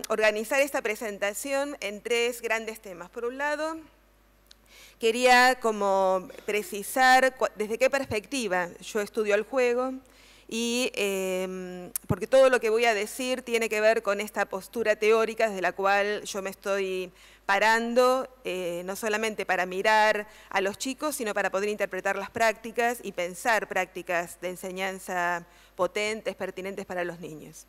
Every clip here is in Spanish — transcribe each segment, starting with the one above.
organizar esta presentación en tres grandes temas. Por un lado, quería como precisar desde qué perspectiva yo estudio el juego, y porque todo lo que voy a decir tiene que ver con esta postura teórica desde la cual yo me estoy parando, no solamente para mirar a los chicos, sino para poder interpretar las prácticas y pensar prácticas de enseñanza potentes, pertinentes para los niños.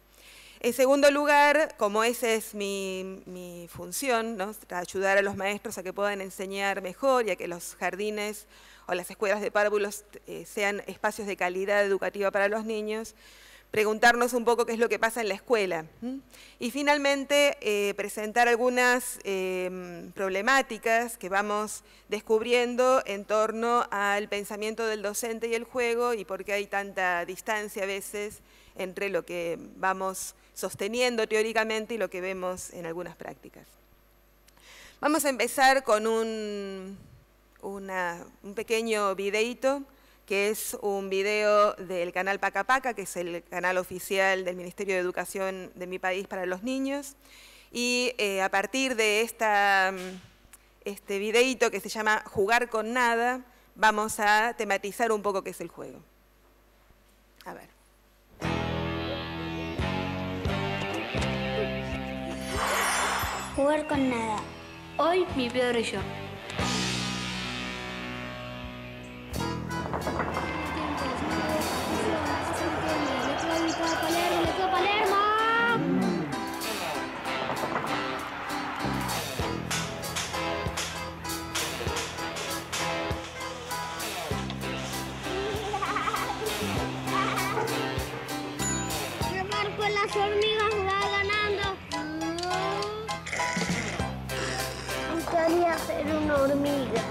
En segundo lugar, como esa es mi función, ¿no?, ayudar a los maestros a que puedan enseñar mejor y a que los jardines o las escuelas de párvulos sean espacios de calidad educativa para los niños, preguntarnos un poco qué es lo que pasa en la escuela. Y finalmente, presentar algunas problemáticas que vamos descubriendo en torno al pensamiento del docente y el juego y por qué hay tanta distancia a veces entre lo que vamos sosteniendo teóricamente y lo que vemos en algunas prácticas. Vamos a empezar con un pequeño videíto, que es un video del canal Paca Paca, que es el canal oficial del Ministerio de Educación de mi país para los niños. Y a partir de este videíto que se llama Jugar con Nada, vamos a tematizar un poco qué es el juego. A ver. Jugar con nada. Hoy mi peor yo. Jugar con las hormigas va ganando. Quería ser una hormiga.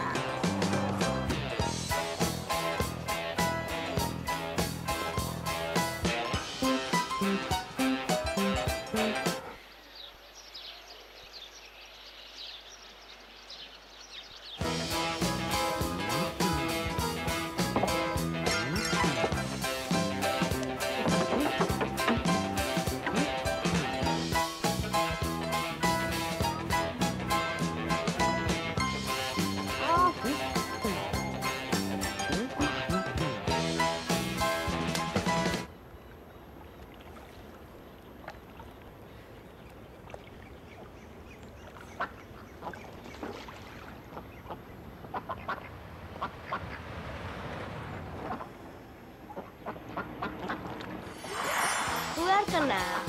Jugar con nada.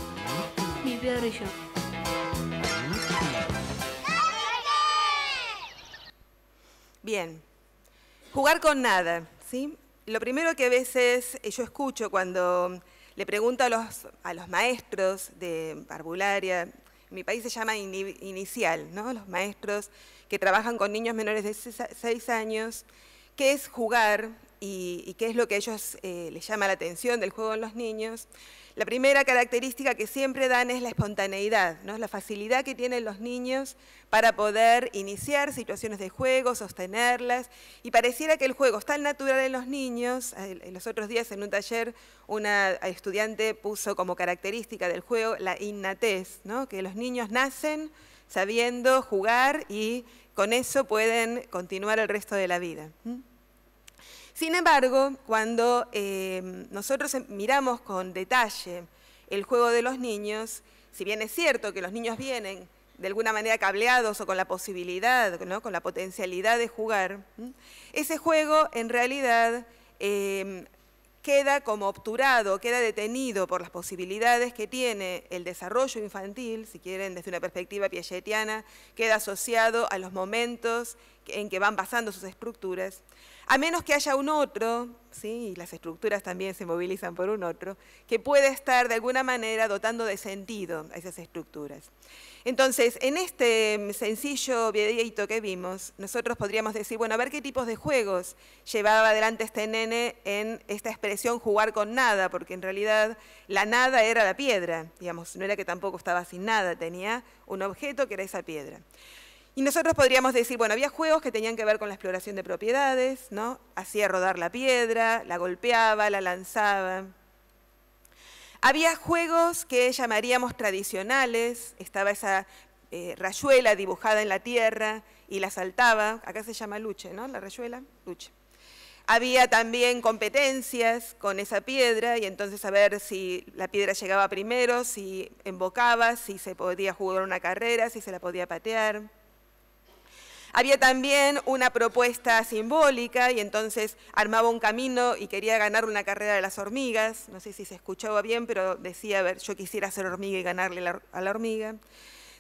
Mi peor yo. Bien, jugar con nada, ¿sí? Lo primero que a veces yo escucho cuando le pregunto a los maestros de parvularia, en mi país se llama inicial, ¿no?, los maestros que trabajan con niños menores de 6 años, qué es jugar y qué es lo que a ellos les llama la atención del juego en los niños. La primera característica que siempre dan es la espontaneidad, ¿no?, la facilidad que tienen los niños para poder iniciar situaciones de juego, sostenerlas, y pareciera que el juego es tan natural en los niños. En los otros días en un taller una estudiante puso como característica del juego la innatez, ¿no?, que los niños nacen sabiendo jugar y con eso pueden continuar el resto de la vida. Sin embargo, cuando nosotros miramos con detalle el juego de los niños, si bien es cierto que los niños vienen de alguna manera cableados o con la posibilidad, ¿no?, con la potencialidad de jugar, ese juego en realidad queda como obturado, queda detenido por las posibilidades que tiene el desarrollo infantil, si quieren desde una perspectiva piagetiana, queda asociado a los momentos en que van pasando sus estructuras, a menos que haya un otro, ¿sí?, y las estructuras también se movilizan por un otro, que puede estar de alguna manera dotando de sentido a esas estructuras. Entonces, en este sencillo videíto que vimos, nosotros podríamos decir, bueno, a ver qué tipos de juegos llevaba adelante este nene en esta expresión jugar con nada, porque en realidad la nada era la piedra, digamos, no era que tampoco estaba sin nada, tenía un objeto que era esa piedra. Y nosotros podríamos decir, bueno, había juegos que tenían que ver con la exploración de propiedades, ¿no? Hacía rodar la piedra, la golpeaba, la lanzaba. Había juegos que llamaríamos tradicionales, estaba esa rayuela dibujada en la tierra y la saltaba, acá se llama luche, ¿no? La rayuela, luche. Había también competencias con esa piedra y entonces a ver si la piedra llegaba primero, si embocaba, si se podía jugar una carrera, si se la podía patear. Había también una propuesta simbólica y entonces armaba un camino y quería ganar una carrera de las hormigas. No sé si se escuchaba bien, pero decía, a ver, yo quisiera ser hormiga y ganarle a la hormiga.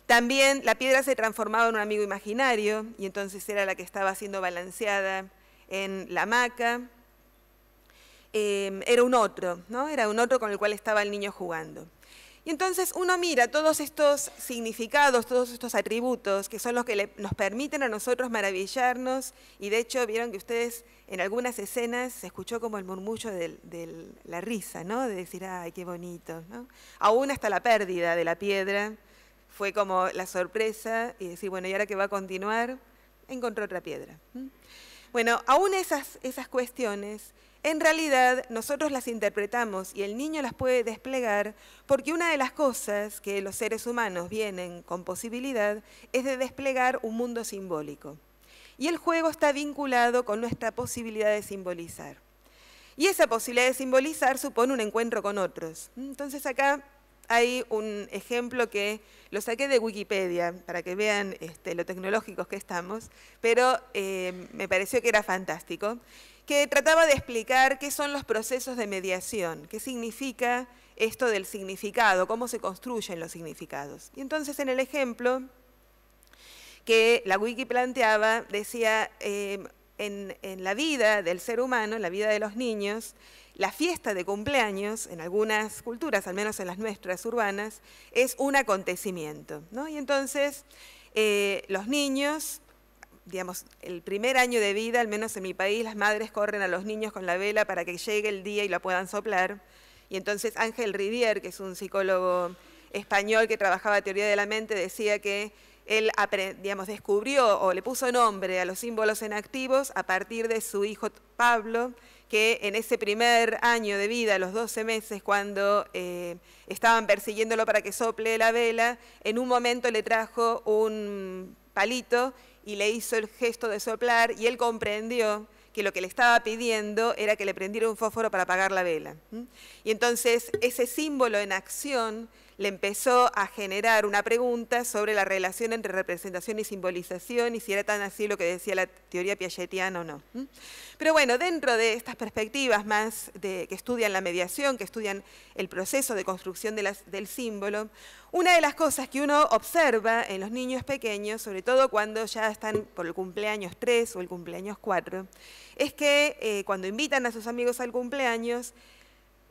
También la piedra se transformaba en un amigo imaginario y entonces era la que estaba siendo balanceada en la hamaca. Era un otro, ¿no? Era un otro con el cual estaba el niño jugando. Y entonces uno mira todos estos significados, todos estos atributos que son los que nos permiten a nosotros maravillarnos y de hecho vieron que ustedes en algunas escenas se escuchó como el murmullo de la risa, ¿no? De decir, ay, qué bonito, ¿no? Aún hasta la pérdida de la piedra fue como la sorpresa y decir, bueno, ¿y ahora qué va a continuar? Encontró otra piedra. Bueno, aún esas cuestiones, en realidad nosotros las interpretamos y el niño las puede desplegar porque una de las cosas que los seres humanos vienen con posibilidad es de desplegar un mundo simbólico. Y el juego está vinculado con nuestra posibilidad de simbolizar. Y esa posibilidad de simbolizar supone un encuentro con otros. Entonces acá hay un ejemplo que lo saqué de Wikipedia para que vean lo tecnológicos que estamos, pero me pareció que era fantástico, que trataba de explicar qué son los procesos de mediación, qué significa esto del significado, cómo se construyen los significados. Y entonces en el ejemplo que la Wiki planteaba, decía, en la vida del ser humano, en la vida de los niños, la fiesta de cumpleaños, en algunas culturas, al menos en las nuestras urbanas, es un acontecimiento, ¿no? Y entonces los niños, digamos, el primer año de vida, al menos en mi país, las madres corren a los niños con la vela para que llegue el día y la puedan soplar. Y entonces Ángel Rivière, que es un psicólogo español que trabajaba teoría de la mente, decía que él, digamos, descubrió o le puso nombre a los símbolos enactivos a partir de su hijo Pablo, que en ese primer año de vida, a los 12 meses, cuando estaban persiguiéndolo para que sople la vela, en un momento le trajo un palito y le hizo el gesto de soplar y él comprendió que lo que le estaba pidiendo era que le prendiera un fósforo para apagar la vela. Y entonces ese símbolo en acción le empezó a generar una pregunta sobre la relación entre representación y simbolización y si era tan así lo que decía la teoría piagetiana o no. Pero bueno, dentro de estas perspectivas más que estudian la mediación, que estudian el proceso de construcción del símbolo, una de las cosas que uno observa en los niños pequeños, sobre todo cuando ya están por el cumpleaños 3 o el cumpleaños 4, es que cuando invitan a sus amigos al cumpleaños,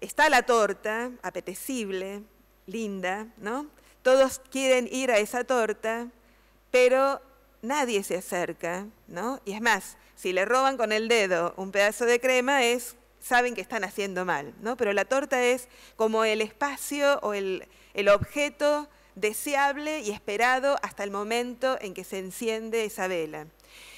está la torta, apetecible, linda, ¿no? Todos quieren ir a esa torta, pero nadie se acerca, ¿no? Y es más, si le roban con el dedo un pedazo de crema, saben que están haciendo mal, ¿no? Pero la torta es como el espacio o el objeto deseable y esperado hasta el momento en que se enciende esa vela.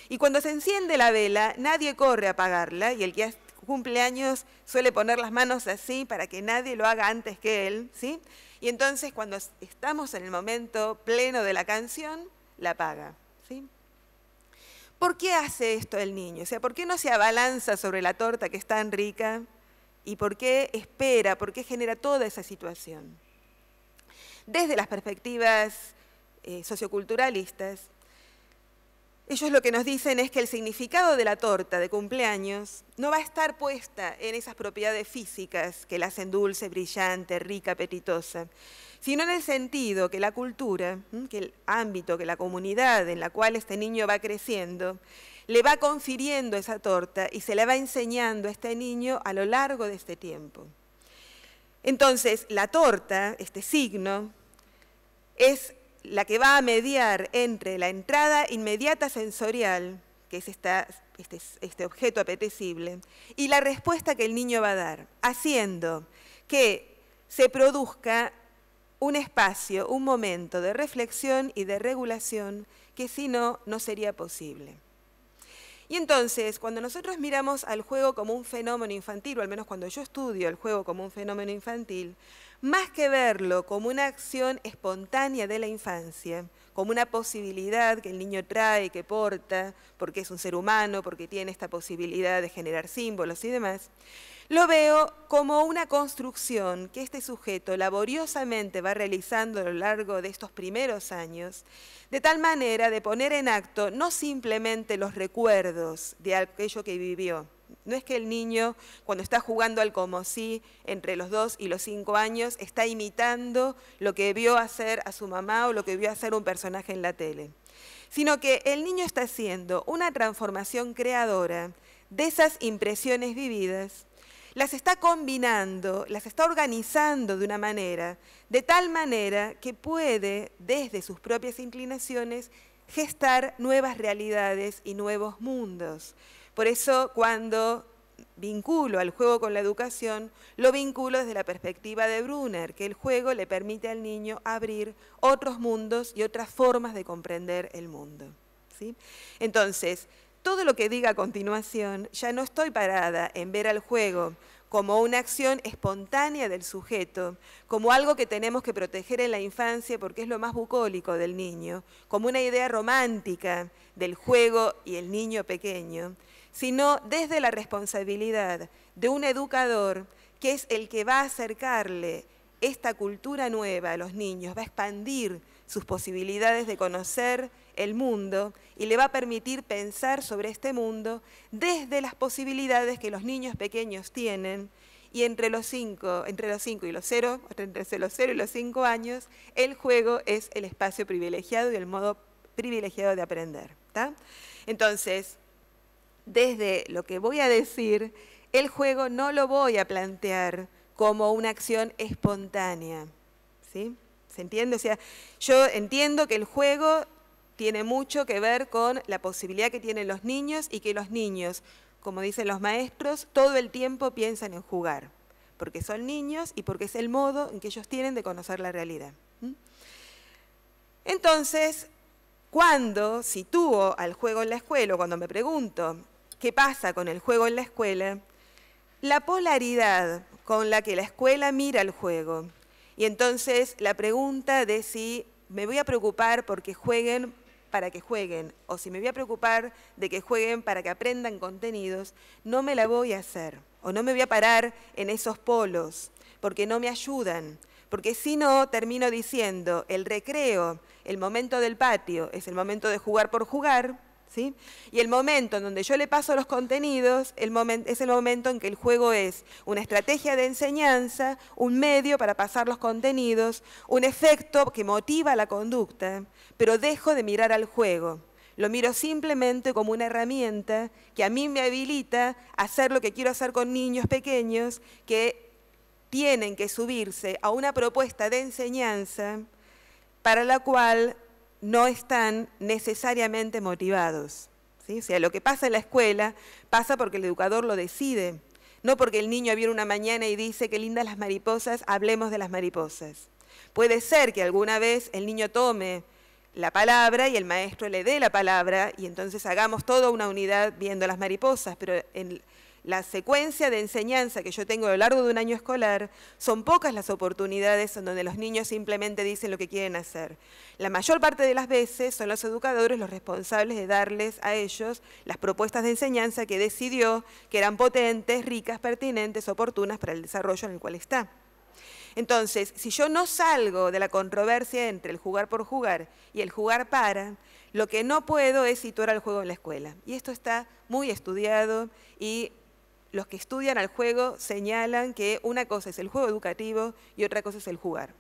Y cuando se enciende la vela, nadie corre a apagarla y el que hace cumpleaños suele poner las manos así para que nadie lo haga antes que él, ¿sí? Y entonces cuando estamos en el momento pleno de la canción, la apaga, ¿sí? ¿Por qué hace esto el niño? O sea, ¿por qué no se abalanza sobre la torta que es tan rica? ¿Y por qué espera? ¿Por qué genera toda esa situación? Desde las perspectivas socioculturalistas, ellos lo que nos dicen es que el significado de la torta de cumpleaños no va a estar puesta en esas propiedades físicas que la hacen dulce, brillante, rica, apetitosa, sino en el sentido que la cultura, que el ámbito, que la comunidad en la cual este niño va creciendo, le va confiriendo esa torta y se le va enseñando a este niño a lo largo de este tiempo. Entonces, la torta, este signo, es la que va a mediar entre la entrada inmediata sensorial, que es este objeto apetecible, y la respuesta que el niño va a dar, haciendo que se produzca un espacio, un momento de reflexión y de regulación que si no, no sería posible. Y entonces, cuando nosotros miramos al juego como un fenómeno infantil, o al menos cuando yo estudio el juego como un fenómeno infantil, más que verlo como una acción espontánea de la infancia, como una posibilidad que el niño trae, que porta, porque es un ser humano, porque tiene esta posibilidad de generar símbolos y demás, lo veo como una construcción que este sujeto laboriosamente va realizando a lo largo de estos primeros años, de tal manera de poner en acto no simplemente los recuerdos de aquello que vivió. No es que el niño, cuando está jugando al como si entre los 2 y los 5 años, está imitando lo que vio hacer a su mamá o lo que vio hacer un personaje en la tele, sino que el niño está haciendo una transformación creadora de esas impresiones vividas, las está combinando, las está organizando de una manera, de tal manera que puede, desde sus propias inclinaciones, gestar nuevas realidades y nuevos mundos. Por eso, cuando vinculo al juego con la educación, lo vinculo desde la perspectiva de Brunner, que el juego le permite al niño abrir otros mundos y otras formas de comprender el mundo, ¿sí? Entonces, todo lo que diga a continuación, ya no estoy parada en ver al juego como una acción espontánea del sujeto, como algo que tenemos que proteger en la infancia porque es lo más bucólico del niño, como una idea romántica del juego y el niño pequeño, sino desde la responsabilidad de un educador que es el que va a acercarle esta cultura nueva a los niños, va a expandir sus posibilidades de conocer el mundo y le va a permitir pensar sobre este mundo desde las posibilidades que los niños pequeños tienen, y entre los 5 y los 0, entre los 0 y los 5 años, el juego es el espacio privilegiado y el modo privilegiado de aprender, ¿tá? Entonces, desde lo que voy a decir, el juego no lo voy a plantear como una acción espontánea, ¿sí? ¿Se entiende? O sea, yo entiendo que el juego tiene mucho que ver con la posibilidad que tienen los niños y que los niños, como dicen los maestros, todo el tiempo piensan en jugar, porque son niños y porque es el modo en que ellos tienen de conocer la realidad. Entonces, cuando sitúo al juego en la escuela, o cuando me pregunto qué pasa con el juego en la escuela, la polaridad con la que la escuela mira el juego, y entonces la pregunta de si me voy a preocupar porque jueguen para que jueguen, o si me voy a preocupar de que jueguen para que aprendan contenidos, no me la voy a hacer, o no me voy a parar en esos polos, porque no me ayudan, porque si no termino diciendo el recreo, el momento del patio, es el momento de jugar por jugar, ¿sí? Y el momento en donde yo le paso los contenidos es el momento en que el juego es una estrategia de enseñanza, un medio para pasar los contenidos, un efecto que motiva la conducta, pero dejo de mirar al juego. Lo miro simplemente como una herramienta que a mí me habilita a hacer lo que quiero hacer con niños pequeños que tienen que subirse a una propuesta de enseñanza para la cual no están necesariamente motivados, ¿sí? O sea, lo que pasa en la escuela pasa porque el educador lo decide, no porque el niño viene una mañana y dice qué lindas las mariposas, hablemos de las mariposas. Puede ser que alguna vez el niño tome la palabra y el maestro le dé la palabra y entonces hagamos toda una unidad viendo las mariposas, pero en la secuencia de enseñanza que yo tengo a lo largo de un año escolar, son pocas las oportunidades en donde los niños simplemente dicen lo que quieren hacer. La mayor parte de las veces son los educadores los responsables de darles a ellos las propuestas de enseñanza que decidió que eran potentes, ricas, pertinentes, oportunas para el desarrollo en el cual está. Entonces, si yo no salgo de la controversia entre el jugar por jugar y el jugar para, lo que no puedo es situar al juego en la escuela. Y esto está muy estudiado y los que estudian al juego señalan que una cosa es el juego educativo y otra cosa es el jugar.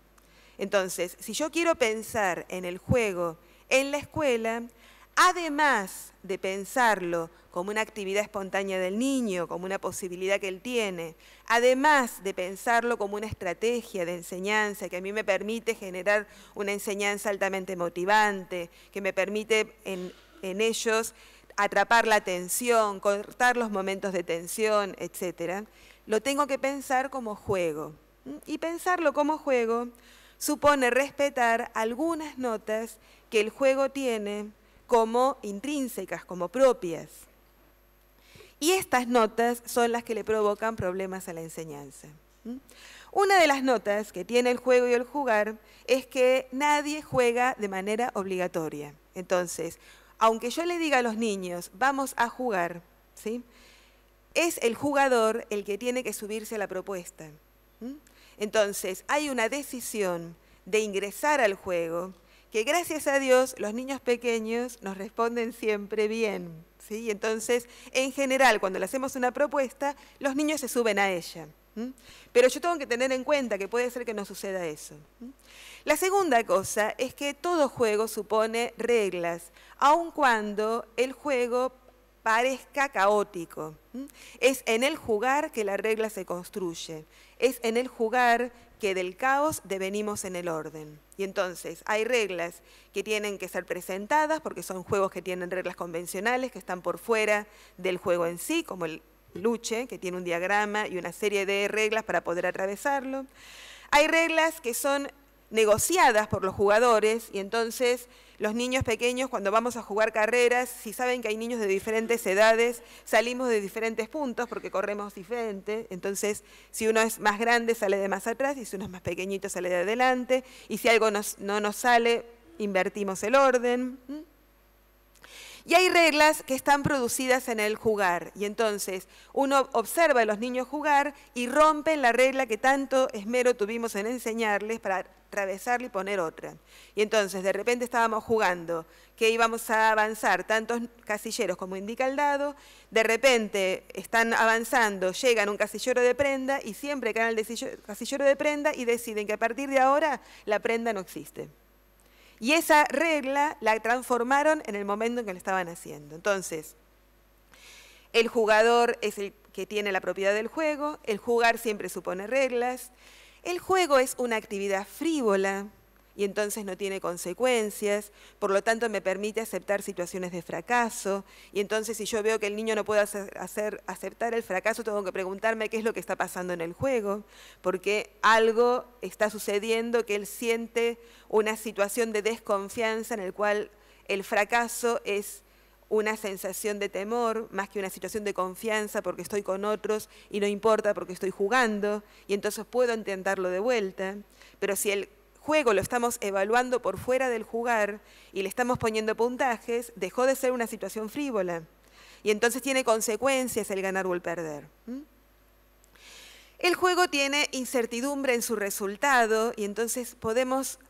Entonces, si yo quiero pensar en el juego en la escuela, además de pensarlo como una actividad espontánea del niño, como una posibilidad que él tiene, además de pensarlo como una estrategia de enseñanza que a mí me permite generar una enseñanza altamente motivante, que me permite en ellos atrapar la atención, cortar los momentos de tensión, etc., lo tengo que pensar como juego. Y pensarlo como juego supone respetar algunas notas que el juego tiene como intrínsecas, como propias. Y estas notas son las que le provocan problemas a la enseñanza. Una de las notas que tiene el juego y el jugar es que nadie juega de manera obligatoria. Entonces, aunque yo le diga a los niños, vamos a jugar, ¿sí?, es el jugador el que tiene que subirse a la propuesta. Entonces, hay una decisión de ingresar al juego que, gracias a Dios, los niños pequeños nos responden siempre bien, ¿sí? Entonces, en general, cuando le hacemos una propuesta, los niños se suben a ella. Pero yo tengo que tener en cuenta que puede ser que no suceda eso. La segunda cosa es que todo juego supone reglas, aun cuando el juego parezca caótico. Es en el jugar que la regla se construye. Es en el jugar que del caos devenimos en el orden. Y entonces hay reglas que tienen que ser presentadas porque son juegos que tienen reglas convencionales, que están por fuera del juego en sí, como el luche, que tiene un diagrama y una serie de reglas para poder atravesarlo. Hay reglas que son negociadas por los jugadores y entonces los niños pequeños, cuando vamos a jugar carreras, si saben que hay niños de diferentes edades, salimos de diferentes puntos porque corremos diferente. Entonces, si uno es más grande, sale de más atrás, y si uno es más pequeñito, sale de adelante. Y si algo no nos sale, invertimos el orden. Y hay reglas que están producidas en el jugar. Y entonces uno observa a los niños jugar y rompen la regla que tanto esmero tuvimos en enseñarles para atravesarla y poner otra. Y entonces de repente estábamos jugando que íbamos a avanzar tantos casilleros como indica el dado. De repente están avanzando, llegan a un casillero de prenda y siempre caen al casillero de prenda y deciden que a partir de ahora la prenda no existe. Y esa regla la transformaron en el momento en que lo estaban haciendo. Entonces, el jugador es el que tiene la propiedad del juego, el jugar siempre supone reglas, el juego es una actividad frívola y entonces no tiene consecuencias, por lo tanto me permite aceptar situaciones de fracaso, y entonces si yo veo que el niño no puede aceptar el fracaso, tengo que preguntarme qué es lo que está pasando en el juego, porque algo está sucediendo que él siente una situación de desconfianza en el cual el fracaso es una sensación de temor más que una situación de confianza porque estoy con otros y no importa porque estoy jugando, y entonces puedo intentarlo de vuelta. Pero si el juego lo estamos evaluando por fuera del jugar y le estamos poniendo puntajes, dejó de ser una situación frívola y entonces tiene consecuencias el ganar o el perder. El juego tiene incertidumbre en su resultado y entonces podemos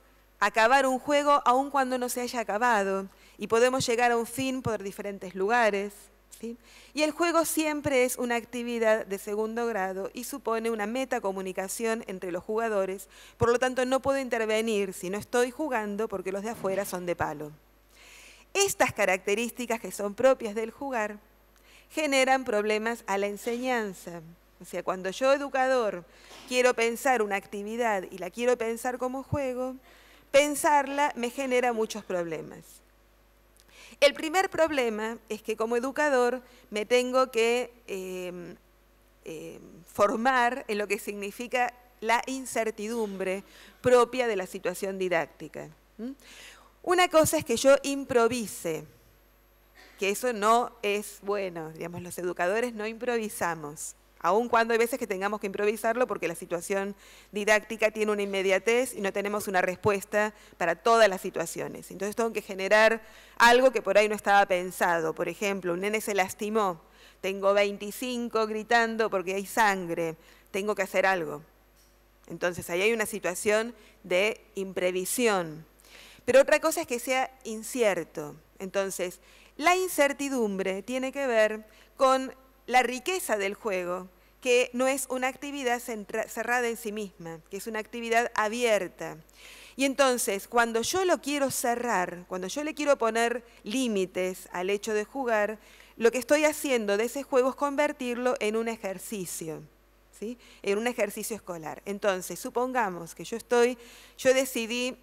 acabar un juego aun cuando no se haya acabado y podemos llegar a un fin por diferentes lugares, ¿sí? Y el juego siempre es una actividad de segundo grado y supone una metacomunicación entre los jugadores, por lo tanto no puedo intervenir si no estoy jugando porque los de afuera son de palo. Estas características que son propias del jugar generan problemas a la enseñanza. O sea, cuando yo, educador, quiero pensar una actividad y la quiero pensar como juego, pensarla me genera muchos problemas. El primer problema es que como educador me tengo que formar en lo que significa la incertidumbre propia de la situación didáctica. Una cosa es que yo improvise, que eso no es bueno. Digamos, los educadores no improvisamos, aun cuando hay veces que tengamos que improvisarlo porque la situación didáctica tiene una inmediatez y no tenemos una respuesta para todas las situaciones. Entonces tengo que generar algo que por ahí no estaba pensado. Por ejemplo, un nene se lastimó, tengo 25 gritando porque hay sangre, tengo que hacer algo. Entonces ahí hay una situación de imprevisión. Pero otra cosa es que sea incierto. Entonces, la incertidumbre tiene que ver con la riqueza del juego, que no es una actividad cerrada en sí misma, que es una actividad abierta. Y entonces, cuando yo lo quiero cerrar, cuando yo le quiero poner límites al hecho de jugar, lo que estoy haciendo de ese juego es convertirlo en un ejercicio, ¿sí? En un ejercicio escolar. Entonces, supongamos que yo decidí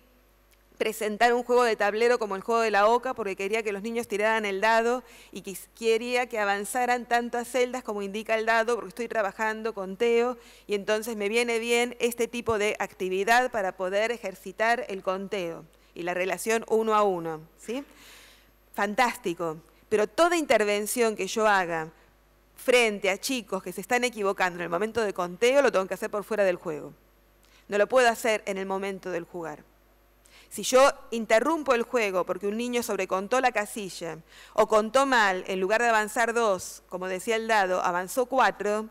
presentar un juego de tablero como el juego de la oca porque quería que los niños tiraran el dado y quería que avanzaran tantas celdas como indica el dado porque estoy trabajando con conteo y entonces me viene bien este tipo de actividad para poder ejercitar el conteo y la relación 1 a 1, ¿sí? Fantástico, pero toda intervención que yo haga frente a chicos que se están equivocando en el momento de conteo, lo tengo que hacer por fuera del juego. No lo puedo hacer en el momento del jugar. Si yo interrumpo el juego porque un niño sobrecontó la casilla o contó mal, en lugar de avanzar 2, como decía el dado, avanzó 4,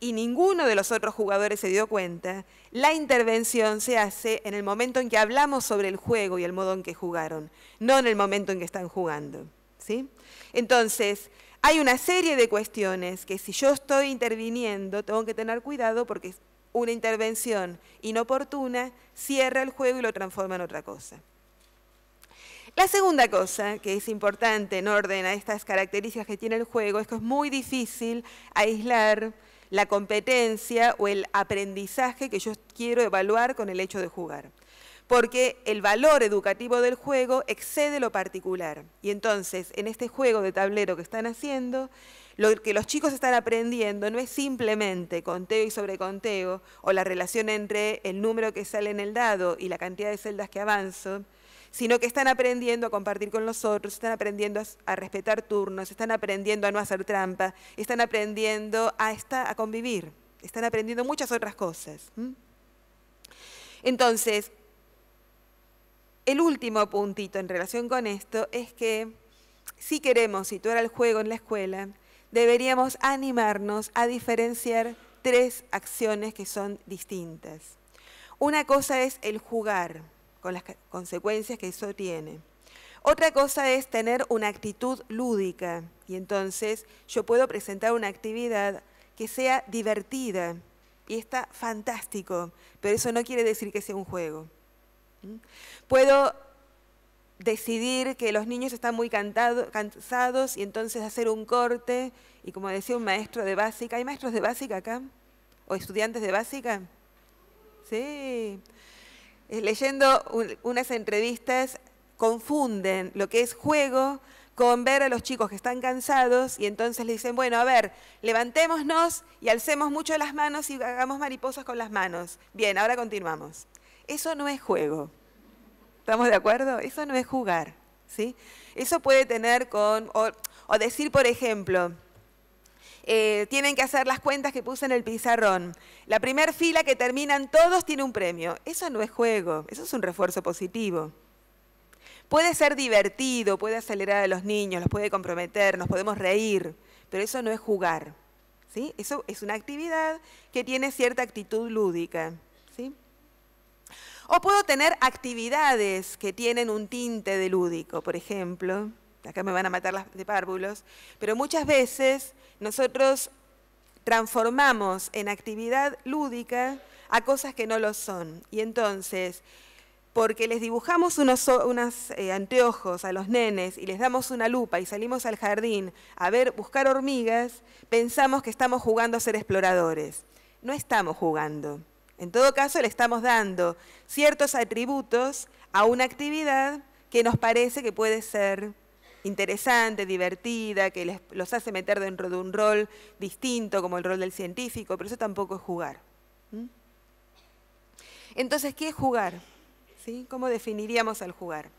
y ninguno de los otros jugadores se dio cuenta, la intervención se hace en el momento en que hablamos sobre el juego y el modo en que jugaron, no en el momento en que están jugando, ¿sí? Entonces, hay una serie de cuestiones que si yo estoy interviniendo, tengo que tener cuidado porque una intervención inoportuna cierra el juego y lo transforma en otra cosa. La segunda cosa que es importante en orden a estas características que tiene el juego es que es muy difícil aislar la competencia o el aprendizaje que yo quiero evaluar con el hecho de jugar. Porque el valor educativo del juego excede lo particular. Y entonces, en este juego de tablero que están haciendo, lo que los chicos están aprendiendo no es simplemente conteo y sobreconteo, o la relación entre el número que sale en el dado y la cantidad de celdas que avanzo, sino que están aprendiendo a compartir con los otros, están aprendiendo a respetar turnos, están aprendiendo a no hacer trampa, están aprendiendo a convivir, están aprendiendo muchas otras cosas. Entonces, el último puntito en relación con esto es que si queremos situar el juego en la escuela, deberíamos animarnos a diferenciar 3 acciones que son distintas. Una cosa es el jugar, con las consecuencias que eso tiene. Otra cosa es tener una actitud lúdica, y entonces yo puedo presentar una actividad que sea divertida, y está fantástico, pero eso no quiere decir que sea un juego. Puedo decidir que los niños están muy cansados y entonces hacer un corte, y como decía un maestro de básica, ¿hay maestros de básica acá? ¿O estudiantes de básica? Sí. Leyendo unas entrevistas, confunden lo que es juego con ver a los chicos que están cansados y entonces le dicen, bueno, a ver, levantémonos y alcemos mucho las manos y hagamos mariposas con las manos. Bien, ahora continuamos. Eso no es juego. ¿Estamos de acuerdo? Eso no es jugar, ¿sí? Eso puede tener o decir, por ejemplo, tienen que hacer las cuentas que puse en el pizarrón. La primera fila que terminan todos tiene un premio. Eso no es juego, eso es un refuerzo positivo. Puede ser divertido, puede acelerar a los niños, los puede comprometer, nos podemos reír, pero eso no es jugar, ¿sí? Eso es una actividad que tiene cierta actitud lúdica, ¿sí? O puedo tener actividades que tienen un tinte de lúdico, por ejemplo, acá me van a matar las de párvulos, pero muchas veces nosotros transformamos en actividad lúdica a cosas que no lo son. Y entonces, porque les dibujamos unos anteojos a los nenes y les damos una lupa y salimos al jardín a buscar hormigas, pensamos que estamos jugando a ser exploradores. No estamos jugando. En todo caso, le estamos dando ciertos atributos a una actividad que nos parece que puede ser interesante, divertida, que los hace meter dentro de un rol distinto como el rol del científico, pero eso tampoco es jugar. Entonces, ¿qué es jugar? ¿Sí? ¿Cómo definiríamos al jugar?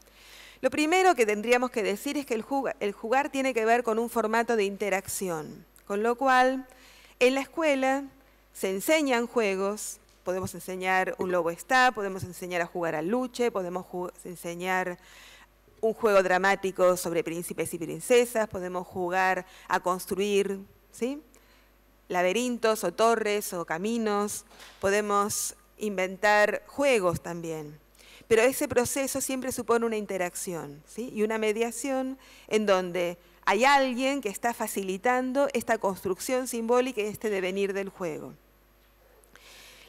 Lo primero que tendríamos que decir es que el jugar tiene que ver con un formato de interacción, con lo cual en la escuela se enseñan juegos, podemos enseñar un lobo está, podemos enseñar a jugar al luche, podemos enseñar un juego dramático sobre príncipes y princesas, podemos jugar a construir, ¿sí?, laberintos o torres o caminos, podemos inventar juegos también. Pero ese proceso siempre supone una interacción, ¿sí?, y una mediación en donde hay alguien que está facilitando esta construcción simbólica y este devenir del juego.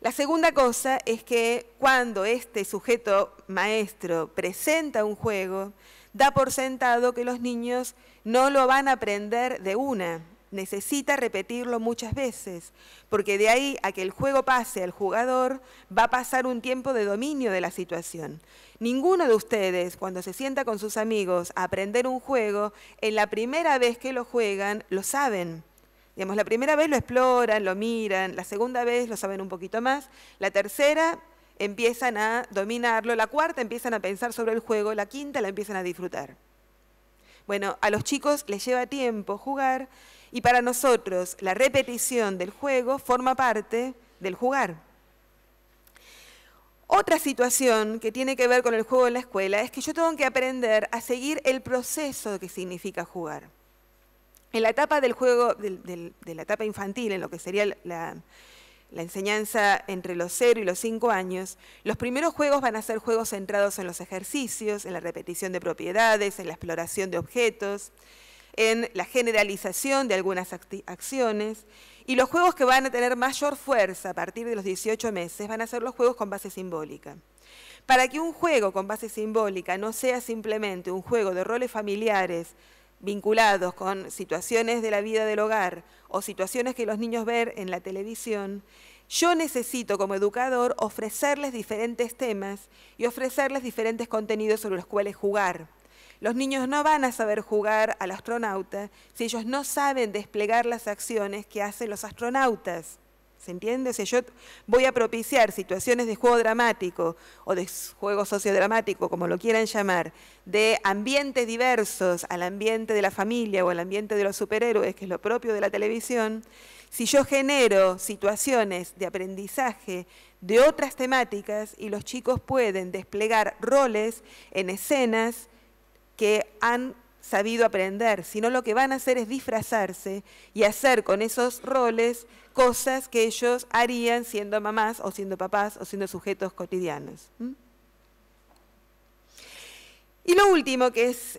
La segunda cosa es que cuando este sujeto maestro presenta un juego, da por sentado que los niños no lo van a aprender de una, necesita repetirlo muchas veces, porque de ahí a que el juego pase al jugador, va a pasar un tiempo de dominio de la situación. Ninguno de ustedes, cuando se sienta con sus amigos a aprender un juego, en la primera vez que lo juegan, lo saben. Digamos, la primera vez lo exploran, lo miran, la segunda vez lo saben un poquito más, la tercera empiezan a dominarlo, la cuarta empiezan a pensar sobre el juego, la quinta la empiezan a disfrutar. Bueno, a los chicos les lleva tiempo jugar Y para nosotros, la repetición del juego forma parte del jugar. Otra situación que tiene que ver con el juego en la escuela es que yo tengo que aprender a seguir el proceso que significa jugar. En la etapa del juego, de la etapa infantil, en lo que sería la enseñanza entre los 0 y los 5 años, los primeros juegos van a ser juegos centrados en los ejercicios, en la repetición de propiedades, en la exploración de objetos, en la generalización de algunas acciones, y los juegos que van a tener mayor fuerza a partir de los 18 meses van a ser los juegos con base simbólica. Para que un juego con base simbólica no sea simplemente un juego de roles familiares vinculados con situaciones de la vida del hogar o situaciones que los niños ven en la televisión, yo necesito como educador ofrecerles diferentes temas y ofrecerles diferentes contenidos sobre los cuales jugar. Los niños no van a saber jugar al astronauta si ellos no saben desplegar las acciones que hacen los astronautas. ¿Se entiende? O sea, yo voy a propiciar situaciones de juego dramático o de juego sociodramático, como lo quieran llamar, de ambientes diversos al ambiente de la familia o al ambiente de los superhéroes, que es lo propio de la televisión. Si yo genero situaciones de aprendizaje de otras temáticas y los chicos pueden desplegar roles en escenas que han sabido aprender, sino lo que van a hacer es disfrazarse y hacer con esos roles cosas que ellos harían siendo mamás o siendo papás o siendo sujetos cotidianos. Y lo último, que es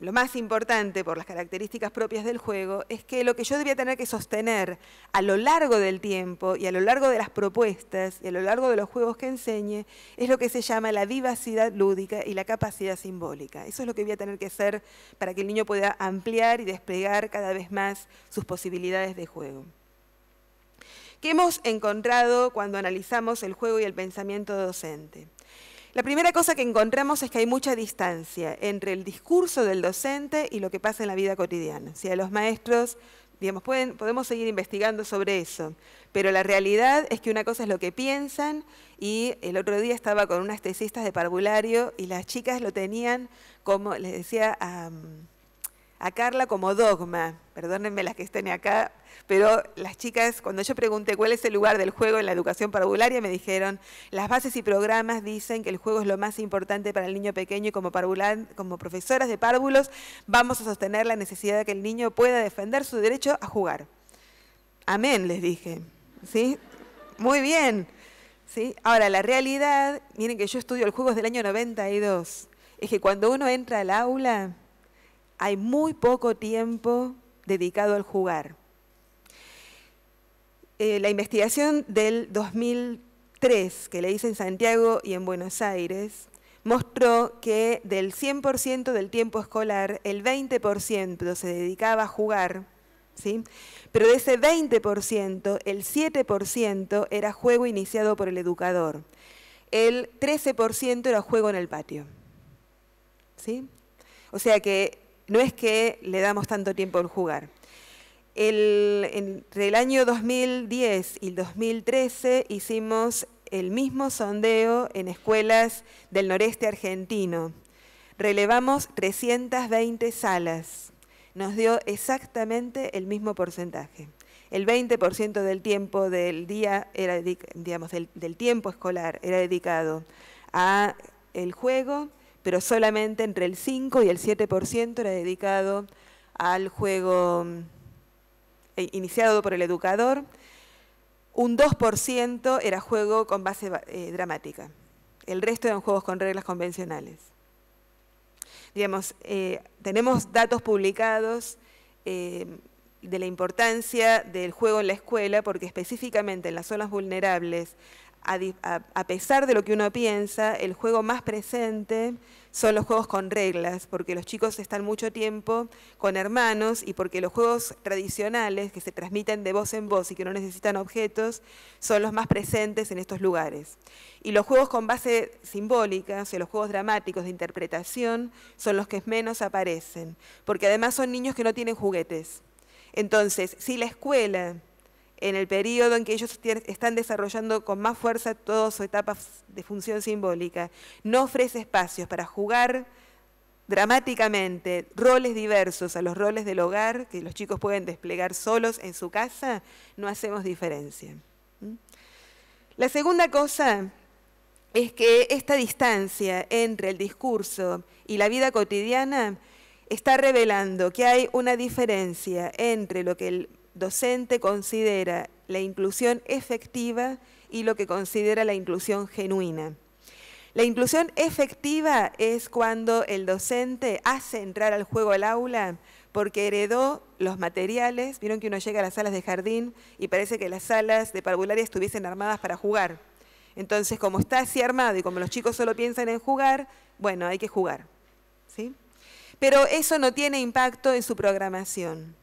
lo más importante por las características propias del juego, es que lo que yo debía tener que sostener a lo largo del tiempo y a lo largo de las propuestas y a lo largo de los juegos que enseñe es lo que se llama la vivacidad lúdica y la capacidad simbólica. Eso es lo que voy a tener que hacer para que el niño pueda ampliar y desplegar cada vez más sus posibilidades de juego. ¿Qué hemos encontrado cuando analizamos el juego y el pensamiento docente? La primera cosa que encontramos es que hay mucha distancia entre el discurso del docente y lo que pasa en la vida cotidiana. O sea, los maestros, digamos, podemos seguir investigando sobre eso, pero la realidad es que una cosa es lo que piensan, y el otro día estaba con unas tesistas de parvulario y las chicas lo tenían como, les decía a Carla, como dogma. Perdónenme las que estén acá, pero las chicas, cuando yo pregunté cuál es el lugar del juego en la educación parvularia, me dijeron, las bases y programas dicen que el juego es lo más importante para el niño pequeño y como profesoras de párvulos vamos a sostener la necesidad de que el niño pueda defender su derecho a jugar. Amén, les dije. ¿Sí? Muy bien. ¿Sí? Ahora, la realidad, miren que yo estudio el juego desde el año 92, es que cuando uno entra al aula hay muy poco tiempo dedicado al jugar. La investigación del 2003, que le hice en Santiago y en Buenos Aires, mostró que del 100% del tiempo escolar, el 20% se dedicaba a jugar, ¿sí? Pero de ese 20%, el 7% era juego iniciado por el educador. El 13% era juego en el patio. ¿Sí? O sea que no es que le damos tanto tiempo al jugar. Entre el año 2010 y el 2013 hicimos el mismo sondeo en escuelas del noreste argentino. Relevamos 320 salas. Nos dio exactamente el mismo porcentaje. El 20% del tiempo del día, digamos, del tiempo escolar era dedicado a el juego, pero solamente entre el 5 y el 7% era dedicado al juego iniciado por el educador. Un 2% era juego con base dramática. El resto eran juegos con reglas convencionales. Digamos, tenemos datos publicados de la importancia del juego en la escuela, porque específicamente en las zonas vulnerables, a pesar de lo que uno piensa, el juego más presente son los juegos con reglas, porque los chicos están mucho tiempo con hermanos y porque los juegos tradicionales que se transmiten de voz en voz y que no necesitan objetos son los más presentes en estos lugares. Y los juegos con base simbólica, o sea, los juegos dramáticos de interpretación, son los que menos aparecen, porque además son niños que no tienen juguetes. Entonces, si la escuela, en el periodo en que ellos están desarrollando con más fuerza toda su etapa de función simbólica, no ofrece espacios para jugar dramáticamente roles diversos a los roles del hogar que los chicos pueden desplegar solos en su casa, no hacemos diferencia. La segunda cosa es que esta distancia entre el discurso y la vida cotidiana está revelando que hay una diferencia entre lo que el docente considera la inclusión efectiva y lo que considera la inclusión genuina. La inclusión efectiva es cuando el docente hace entrar al juego al aula porque heredó los materiales. Vieron que uno llega a las salas de jardín y parece que las salas de parvularia estuviesen armadas para jugar. Entonces, como está así armado y como los chicos solo piensan en jugar, bueno, hay que jugar, ¿sí? Pero eso no tiene impacto en su programación.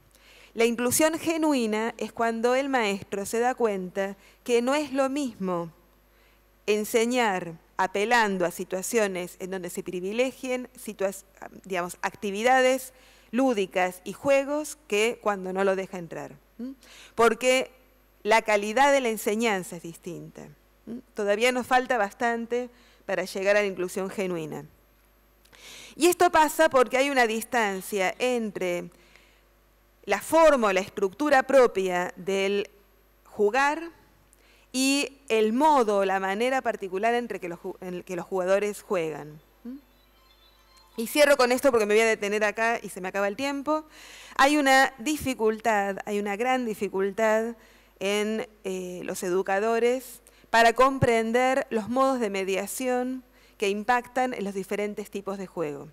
La inclusión genuina es cuando el maestro se da cuenta que no es lo mismo enseñar apelando a situaciones en donde se privilegien actividades lúdicas y juegos que cuando no lo deja entrar. Porque la calidad de la enseñanza es distinta. Todavía nos falta bastante para llegar a la inclusión genuina. Y esto pasa porque hay una distancia entre la forma o la estructura propia del jugar y el modo, la manera particular en que los jugadores juegan. Y cierro con esto porque me voy a detener acá y se me acaba el tiempo. Hay una dificultad, hay una gran dificultad en los educadores para comprender los modos de mediación que impactan en los diferentes tipos de juego.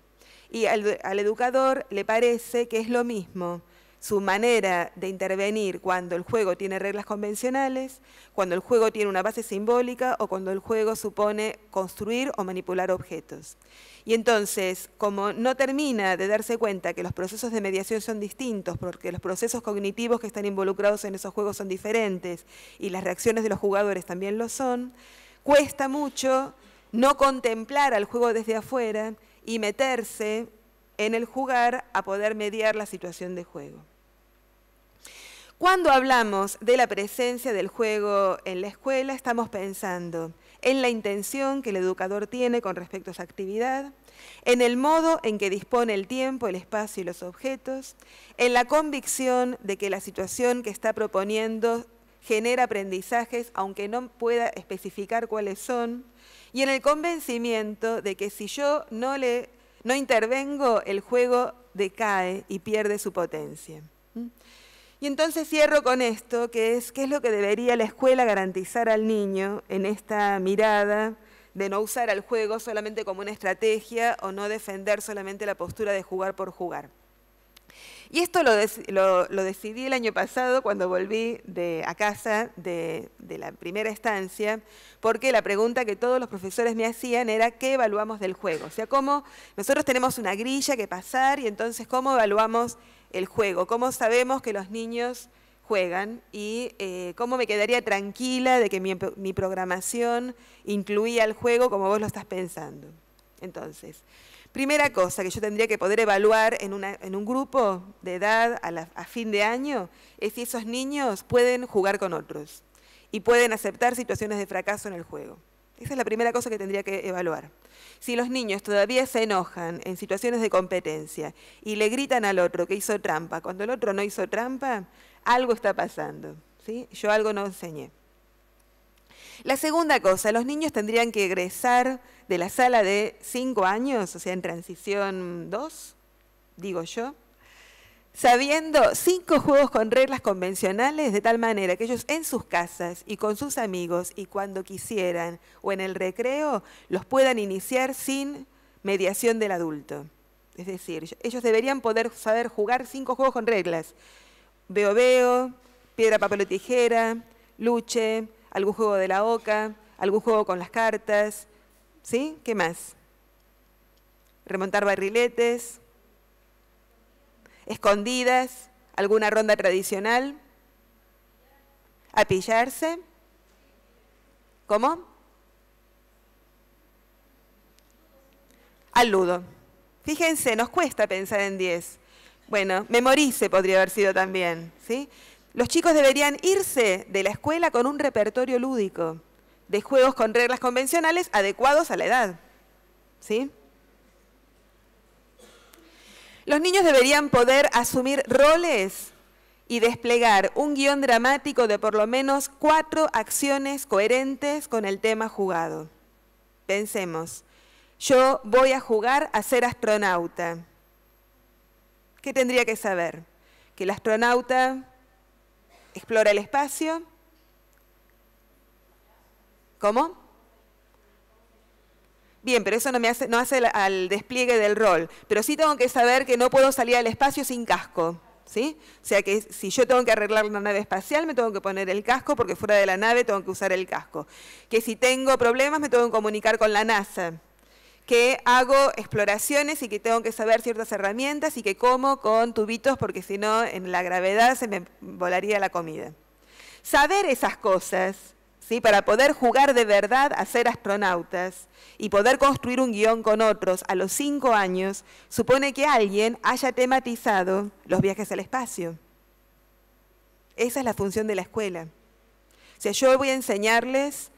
Y al educador le parece que es lo mismo su manera de intervenir cuando el juego tiene reglas convencionales, cuando el juego tiene una base simbólica o cuando el juego supone construir o manipular objetos. Y entonces, como no termina de darse cuenta que los procesos de mediación son distintos, porque los procesos cognitivos que están involucrados en esos juegos son diferentes y las reacciones de los jugadores también lo son, cuesta mucho no contemplar al juego desde afuera y meterse en el jugar a poder mediar la situación de juego. Cuando hablamos de la presencia del juego en la escuela, estamos pensando en la intención que el educador tiene con respecto a esa actividad, en el modo en que dispone el tiempo, el espacio y los objetos, en la convicción de que la situación que está proponiendo genera aprendizajes, aunque no pueda especificar cuáles son, y en el convencimiento de que si yo no intervengo, el juego decae y pierde su potencia. Y entonces cierro con esto, que es qué es lo que debería la escuela garantizar al niño en esta mirada de no usar al juego solamente como una estrategia o no defender solamente la postura de jugar por jugar. Y esto lo decidí el año pasado cuando volví a casa de la primera estancia, porque la pregunta que todos los profesores me hacían era ¿qué evaluamos del juego? O sea, cómo nosotros tenemos una grilla que pasar y entonces ¿cómo evaluamos el juego? ¿Cómo sabemos que los niños juegan? Y cómo me quedaría tranquila de que mi programación incluía el juego como vos lo estás pensando. Entonces, primera cosa que yo tendría que poder evaluar en un grupo de edad a fin de año es si esos niños pueden jugar con otros y pueden aceptar situaciones de fracaso en el juego. Esa es la primera cosa que tendría que evaluar. Si los niños todavía se enojan en situaciones de competencia y le gritan al otro que hizo trampa, cuando el otro no hizo trampa, algo está pasando, ¿sí? Yo algo no enseñé. La segunda cosa, los niños tendrían que egresar de la sala de 5 años, o sea, en transición 2, digo yo, sabiendo 5 juegos con reglas convencionales de tal manera que ellos en sus casas y con sus amigos y cuando quisieran o en el recreo los puedan iniciar sin mediación del adulto. Es decir, ellos deberían poder saber jugar 5 juegos con reglas. Veo, piedra, papel o tijera, luche, algún juego de la oca, algún juego con las cartas, ¿sí? ¿Qué más? Remontar barriletes, escondidas, alguna ronda tradicional, apillarse. ¿Cómo? Al ludo. Fíjense, nos cuesta pensar en 10. Bueno, memorice podría haber sido también, ¿sí? Los chicos deberían irse de la escuela con un repertorio lúdico de juegos con reglas convencionales adecuados a la edad, ¿sí? Los niños deberían poder asumir roles y desplegar un guión dramático de por lo menos 4 acciones coherentes con el tema jugado. Pensemos, yo voy a jugar a ser astronauta. ¿Qué tendría que saber? Que el astronauta explora el espacio. ¿Cómo? Bien, pero eso no hace al despliegue del rol. Pero sí tengo que saber que no puedo salir al espacio sin casco. ¿Sí? O sea que si yo tengo que arreglar una nave espacial, me tengo que poner el casco, porque fuera de la nave tengo que usar el casco. Que si tengo problemas, me tengo que comunicar con la NASA. Que hago exploraciones y que tengo que saber ciertas herramientas y que como con tubitos, porque si no, en la gravedad se me volaría la comida. Saber esas cosas, ¿sí? Para poder jugar de verdad a ser astronautas y poder construir un guión con otros a los 5 años, supone que alguien haya tematizado los viajes al espacio. Esa es la función de la escuela. O sea, yo voy a enseñarles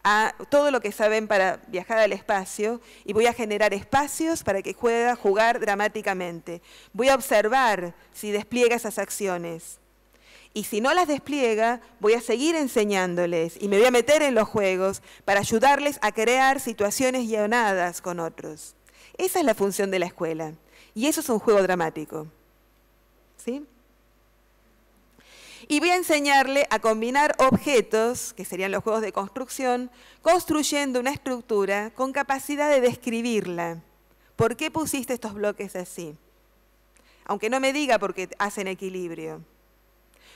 a todo lo que saben para viajar al espacio y voy a generar espacios para que pueda jugar dramáticamente. Voy a observar si despliega esas acciones. Y si no las despliega, voy a seguir enseñándoles y me voy a meter en los juegos para ayudarles a crear situaciones guionadas con otros. Esa es la función de la escuela. Y eso es un juego dramático. ¿Sí? Y voy a enseñarle a combinar objetos, que serían los juegos de construcción, construyendo una estructura con capacidad de describirla. ¿Por qué pusiste estos bloques así? Aunque no me diga por qué hacen equilibrio.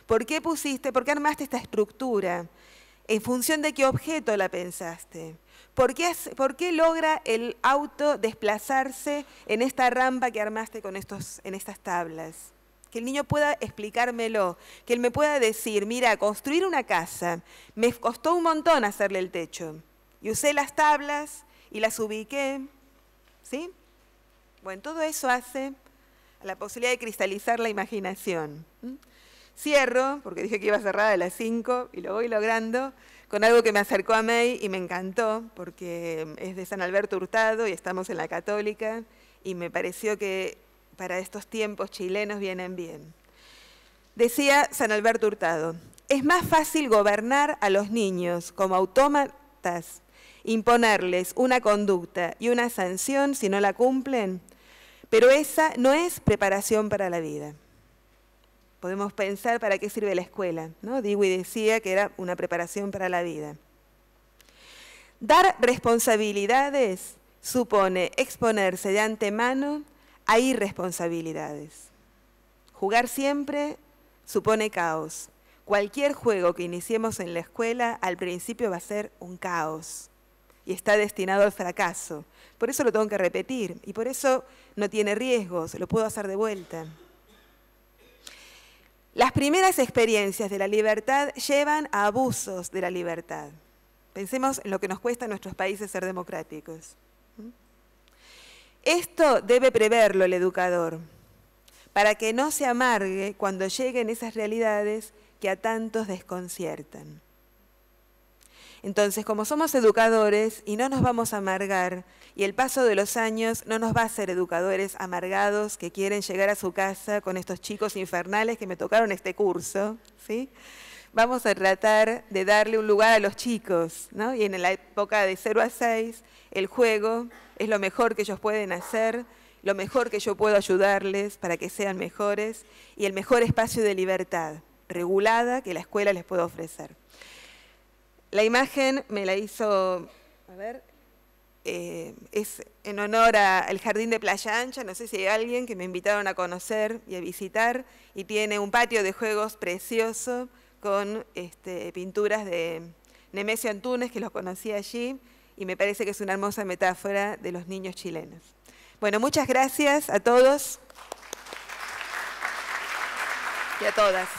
¿Por qué armaste esta estructura? ¿En función de qué objeto la pensaste? ¿Por qué logra el auto desplazarse en esta rampa que armaste en estas tablas? Que el niño pueda explicármelo, que él me pueda decir, mira, construir una casa, me costó un montón hacerle el techo. Y usé las tablas y las ubiqué, ¿sí? Bueno, todo eso hace a la posibilidad de cristalizar la imaginación. Cierro, porque dije que iba a cerrar a las 5 y lo voy logrando, con algo que me acercó a May y me encantó, porque es de San Alberto Hurtado y estamos en la Católica, y me pareció que para estos tiempos chilenos vienen bien. Decía San Alberto Hurtado, es más fácil gobernar a los niños como autómatas, imponerles una conducta y una sanción si no la cumplen, pero esa no es preparación para la vida. Podemos pensar para qué sirve la escuela, ¿no? Dewey decía que era una preparación para la vida. Dar responsabilidades supone exponerse de antemano a irresponsabilidades. Jugar siempre supone caos. Cualquier juego que iniciemos en la escuela al principio va a ser un caos y está destinado al fracaso. Por eso lo tengo que repetir y por eso no tiene riesgos, lo puedo hacer de vuelta. Las primeras experiencias de la libertad llevan a abusos de la libertad. Pensemos en lo que nos cuesta a nuestros países ser democráticos. Esto debe preverlo el educador, para que no se amargue cuando lleguen esas realidades que a tantos desconciertan. Entonces, como somos educadores y no nos vamos a amargar, y el paso de los años no nos va a hacer educadores amargados que quieren llegar a su casa con estos chicos infernales que me tocaron este curso, ¿sí? Vamos a tratar de darle un lugar a los chicos, ¿no? Y en la época de 0 a 6, el juego es lo mejor que ellos pueden hacer, lo mejor que yo puedo ayudarles para que sean mejores, y el mejor espacio de libertad regulada que la escuela les puede ofrecer. La imagen me la hizo, es en honor al Jardín de Playa Ancha, no sé si hay alguien que me invitaron a conocer y a visitar, y tiene un patio de juegos precioso con pinturas de Nemesio Antunes, que los conocí allí, y me parece que es una hermosa metáfora de los niños chilenos. Bueno, muchas gracias a todos y a todas.